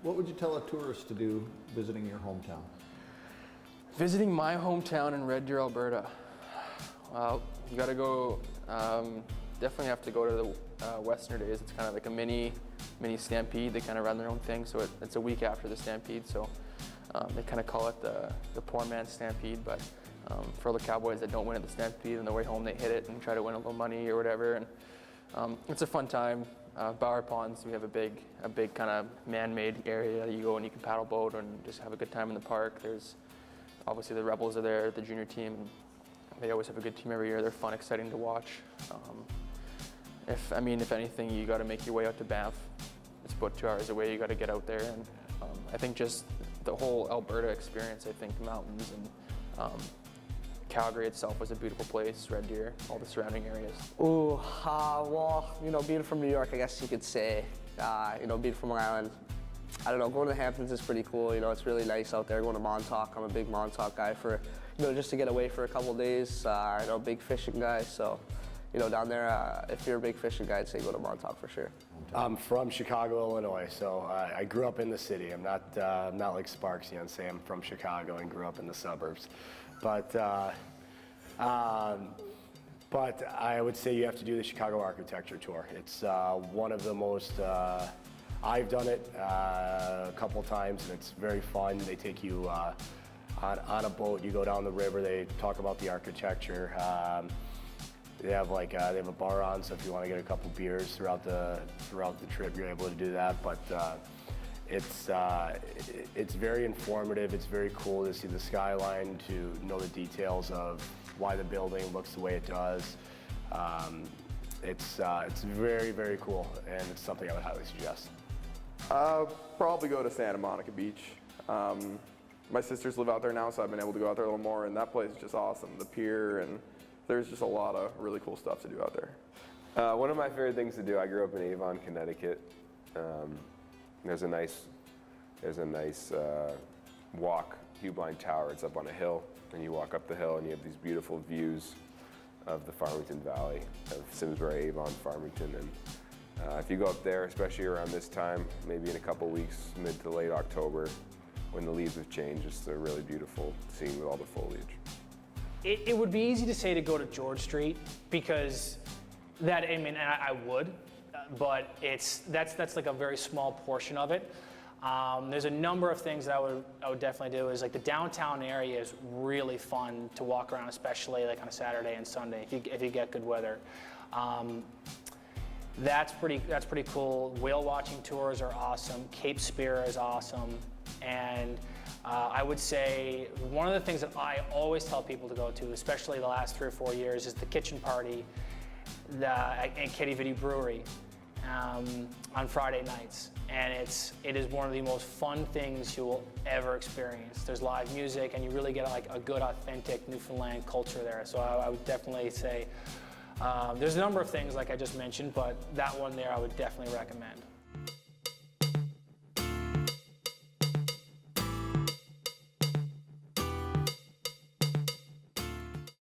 What would you tell a tourist to do visiting your hometown? Visiting my hometown in Red Deer, Alberta. Well, you got to go. Definitely have to go to the Western Days. It's kind of like a mini stampede. They kind of run their own thing, so it's a week after the stampede. So they kind of call it the poor man's stampede. But for all the cowboys that don't win at the stampede, on the way home they hit it and try to win a little money or whatever. And it's a fun time. Bower Ponds, we have a big kind of man-made area that you go and you can paddle boat and just have a good time in the park. There's obviously the Rebels are there, the junior team. They always have a good team every year. They're fun, exciting to watch. If anything, you got to make your way out to Banff. It's about 2 hours away. You got to get out there, and I think just the whole Alberta experience. I think the mountains and Calgary itself was a beautiful place. Red Deer, all the surrounding areas. Ooh, well, being from New York, I guess you could say, being from Long Island, I don't know, going to the Hamptons is pretty cool. It's really nice out there. Going to Montauk, I'm a big Montauk guy for, just to get away for a couple of days. Big fishing guy, so, down there, if you're a big fishing guy, I'd say go to Montauk for sure. I'm from Chicago, Illinois, so I grew up in the city. I'm not like Sparks, say I'm from Chicago and grew up in the suburbs. But I would say you have to do the Chicago Architecture Tour. It's one of the most, I've done it a couple times, and it's very fun. They take you on a boat, you go down the river, they talk about the architecture. They have a bar on, so if you want to get a couple beers throughout the trip, you're able to do that. But it's very informative. It's very cool to see the skyline, to know the details of why the building looks the way it does. It's very, very cool, and it's something I would highly suggest. Probably go to Santa Monica Beach. My sisters live out there now, so I've been able to go out there a little more, and that place is just awesome. The pier, and there's just a lot of really cool stuff to do out there. One of my favorite things to do, I grew up in Avon, Connecticut. There's a nice walk, Hugh-Blind Tower. It's up on a hill, and you walk up the hill, and you have these beautiful views of the Farmington Valley, of Simsbury, Avon, Farmington. And if you go up there, especially around this time, maybe in a couple weeks, mid to late October, when the leaves have changed, it's a really beautiful scene with all the foliage. It would be easy to say to go to George Street, because I would, but that's like a very small portion of it. There's a number of things that I would definitely do. Is like the downtown area is really fun to walk around, especially like on a Saturday and Sunday if you get good weather. That's pretty cool. Whale watching tours are awesome. Cape Spear is awesome, and I would say one of the things that I always tell people to go to, especially the last 3 or 4 years, is the kitchen party at Kitty Vitty Brewery on Friday nights. And it is one of the most fun things you will ever experience. There's live music, and you really get like a good, authentic Newfoundland culture there. So I would definitely say there's a number of things like I just mentioned, but that one there I would definitely recommend.